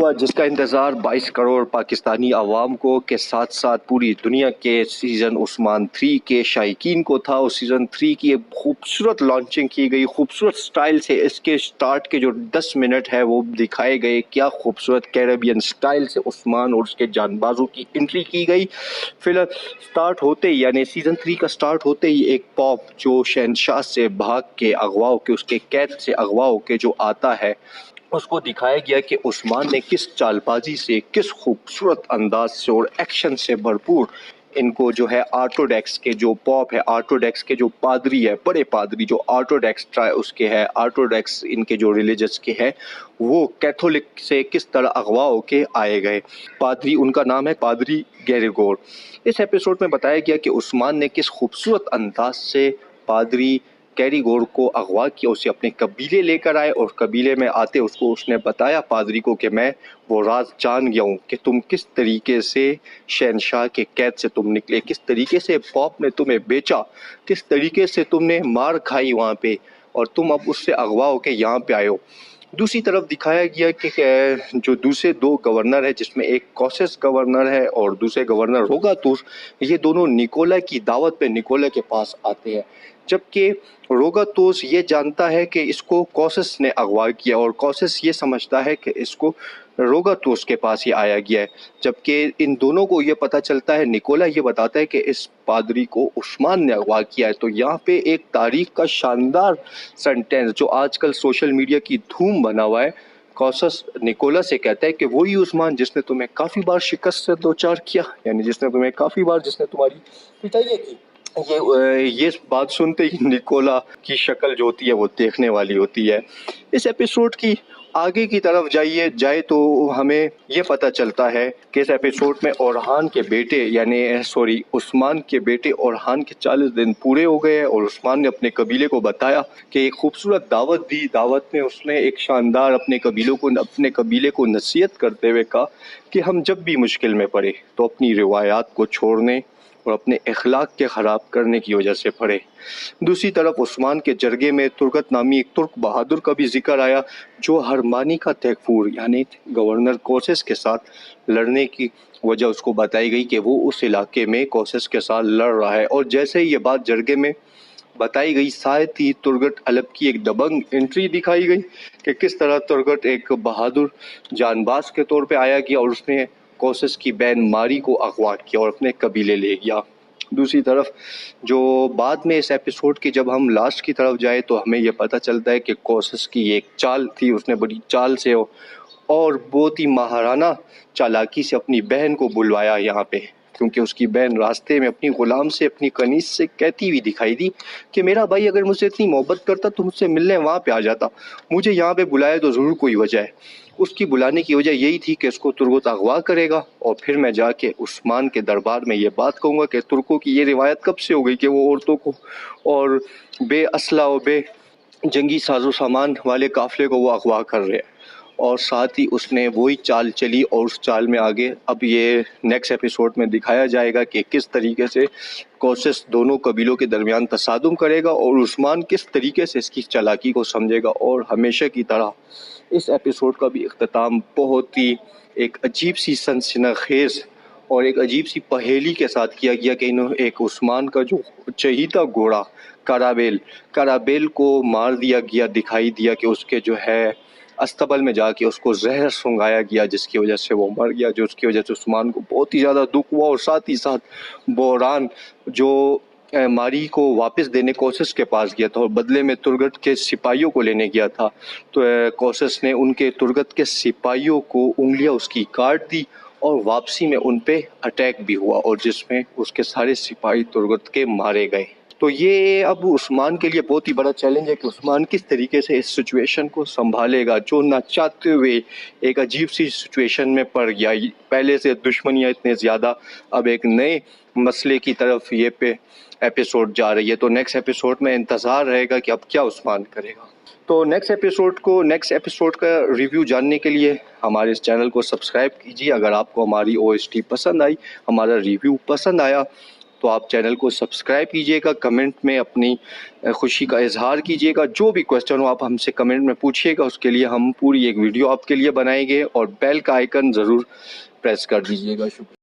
ہوا جس کا انتظار 22 کروڑ پاکستانی عوام کو کے ساتھ ساتھ پوری دنیا کے سیزن عثمان 3 کے شائقین کو تھا. اور سیزن 3 کی ایک خوبصورت لانچنگ کی گئی, خوبصورت سٹائل سے اس کے سٹارٹ کے جو 10 منٹ ہے وہ دکھائے گئے. کیا خوبصورت کیریبین سٹائل سے عثمان اور اس کے جان بازوں کی انٹری کی گئی. فی الحال سٹارٹ ہوتے ہی یعنی سیزن 3 کا سٹارٹ ہوتے ہی ایک پاپ جو شہنشاہ سے بھاگ کے اغوا ہو کے اس کے قید سے اغوا ہو کے جو آتا ہے اس کو دکھایا گیا کہ عثمان نے کس چال بازی سے, کس خوبصورت انداز سے اور ایکشن سے بھرپور ان کو جو ہے آرتھوڈاکس کے جو پاپ ہے, آرتھوڈاکس کے جو پادری ہے, بڑے پادری جو آرتھوڈاکس اس کے ہے, آرتھوڈاکس ان کے جو ریلیجس کے ہے وہ کیتھولک سے کس طرح اغوا ہو کے آئے گئے. پادری ان کا نام ہے پادری گیریگور. اس ایپیسوڈ میں بتایا گیا کہ عثمان نے کس خوبصورت انداز سے پادری کیریگور کو اغوا کیا, اسے اپنے قبیلے لے کر آئے اور قبیلے میں آتے اس نے بتایا پادری کو کہ میں وہ راز جان گیا ہوں کہ تم کس طریقے سے شہنشاہ کے قید سے تم نکلے, کس طریقے سے پاپ نے تمہیں بیچا, کس طریقے سے تم نے مار کھائی وہاں پہ اور تم اب اس سے اغوا ہو کے یہاں پہ آئے ہو. دوسری طرف دکھایا گیا کہ جو دوسرے دو گورنر ہیں جس میں ایک کوسس گورنر ہے اور دوسرے گورنر روگاتوس, یہ دونوں نکولا کی دعوت پہ نکولا کے پاس آتے ہیں, جبکہ روگاتوس یہ جانتا ہے کہ اس کو کوسس نے اغوا کیا اور کوسس یہ سمجھتا ہے کہ اس کو روگاتوس کے پاس ہی آیا گیا ہے. جبکہ ان دونوں کو یہ پتہ چلتا ہے, نکولا یہ بتاتا ہے کہ اس پادری کو عثمان نے اغوا کیا ہے. تو یہاں پہ ایک تاریخ کا شاندار سینٹینس جو آج کل سوشل میڈیا کی دھوم بنا ہوا ہے, کوسس نکولا سے کہتا ہے کہ وہی عثمان جس نے تمہیں کافی بار شکست سے دوچار کیا, یعنی جس نے تمہیں کافی بار جس نے تمہاری پٹائی کی. یہ بات سنتے ہی نکولا کی شکل جو ہوتی ہے وہ دیکھنے والی ہوتی ہے. اس ایپیسوڈ کی آگے کی طرف جائے تو ہمیں یہ پتہ چلتا ہے کہ اس ایپیسوڈ میں اورحان کے بیٹے عثمان کے بیٹے اورحان کے 40 دن پورے ہو گئے اور عثمان نے اپنے قبیلے کو بتایا کہ ایک خوبصورت دعوت دی. دعوت میں اس نے ایک شاندار اپنے قبیلے کو نصیحت کرتے ہوئے کہا کہ ہم جب بھی مشکل میں پڑے تو اپنی روایات کو چھوڑنے اور اپنے اخلاق کے خراب کرنے کی وجہ سے پڑے. دوسری طرف عثمان کے جرگے میں ترگت نامی ایک ترک بہادر کا بھی ذکر آیا جو ہرمانی کا تیغفور یعنی گورنر کوسس کے ساتھ لڑنے کی وجہ اس کو بتائی گئی کہ وہ اس علاقے میں کوسس کے ساتھ لڑ رہا ہے. اور جیسے ہی یہ بات جرگے میں بتائی گئی ساتھ ہی ترگٹ الب کی ایک دبنگ انٹری دکھائی گئی کہ کس طرح ترگٹ ایک بہادر جان باز کے طور پہ آیا گیا اور اس نے کوسس کی بہن ماری کو اغوا کیا اور اپنے قبیلے لے گیا. دوسری طرف جو بعد میں اس ایپیسوڈ کی جب ہم لاسٹ کی طرف جائے تو ہمیں یہ پتہ چلتا ہے کہ کوسس کی ایک چال تھی, اس نے بڑی چال سے اور بہت ہی ماہرانہ چالاکی سے اپنی بہن کو بلوایا یہاں پہ, کیونکہ اس کی بہن راستے میں اپنی غلام سے اپنی کنیز سے کہتی ہوئی دکھائی دی کہ میرا بھائی اگر مجھ سے اتنی محبت کرتا تو مجھ سے ملنے وہاں پہ آ جاتا, مجھے یہاں پہ بلایا تو ضرور کوئی وجہ ہے. اس کی بلانے کی وجہ یہی تھی کہ اس کو ترگت اغوا کرے گا اور پھر میں جا کے عثمان کے دربار میں یہ بات کہوں گا کہ ترکوں کی یہ روایت کب سے ہو گئی کہ وہ عورتوں کو اور بے اسلحہ و بے جنگی ساز و سامان والے قافلے کو وہ اغوا کر رہے ہیں. اور ساتھ ہی اس نے وہی چال چلی اور اس چال میں آگے اب یہ نیکسٹ ایپیسوڈ میں دکھایا جائے گا کہ کس طریقے سے کوسس دونوں قبیلوں کے درمیان تصادم کرے گا اور عثمان کس طریقے سے اس کی چالاکی کو سمجھے گا. اور ہمیشہ کی طرح اس ایپیسوڈ کا بھی اختتام بہت ہی ایک عجیب سی سنسناخیز اور ایک عجیب سی پہیلی کے ساتھ کیا گیا کہ ایک عثمان کا جو چہیتا گھوڑا کارابیل کو مار دیا گیا, دکھائی دیا کہ اس کے جو ہے استبل میں جا کے اس کو زہر سنگایا گیا جس کی وجہ سے وہ مر گیا, جو اس کی وجہ سے عثمان کو بہت ہی زیادہ دکھ ہوا. اور ساتھ ہی ساتھ بحران جو ماری کو واپس دینے کوسس کے پاس گیا تھا اور بدلے میں ترگت کے سپاہیوں کو لینے گیا تھا, تو کوسس نے ان کے ترگت کے سپاہیوں کو انگلیاں اس کی کاٹ دی اور واپسی میں ان پہ اٹیک بھی ہوا اور جس میں اس کے سارے سپاہی ترگت کے مارے گئے. تو یہ اب عثمان کے لیے بہت ہی بڑا چیلنج ہے کہ عثمان کس طریقے سے اس سچویشن کو سنبھالے گا جو نہ چاہتے ہوئے ایک عجیب سی سچویشن میں پڑ گیا. پہلے سے دشمنیاں اتنے زیادہ, اب ایک نئے مسئلے کی طرف یہ ایپیسوڈ جا رہی ہے. تو نیکسٹ ایپیسوڈ میں انتظار رہے گا کہ اب کیا عثمان کرے گا. تو نیکسٹ ایپیسوڈ کا ریویو جاننے کے لیے ہمارے اس چینل کو سبسکرائب کیجیے. اگر آپ کو ہماری OST پسند آئی, ہمارا ریویو پسند آیا تو آپ چینل کو سبسکرائب کیجیے گا، کمنٹ میں اپنی خوشی کا اظہار کیجیے گا، جو بھی کویسچن ہو آپ ہم سے کمنٹ میں پوچھیے گا، اس کے لیے ہم پوری ایک ویڈیو آپ کے لیے بنائیں گے، اور بیل کا آئیکن ضرور پریس کر دیجیے گا. شکریہ.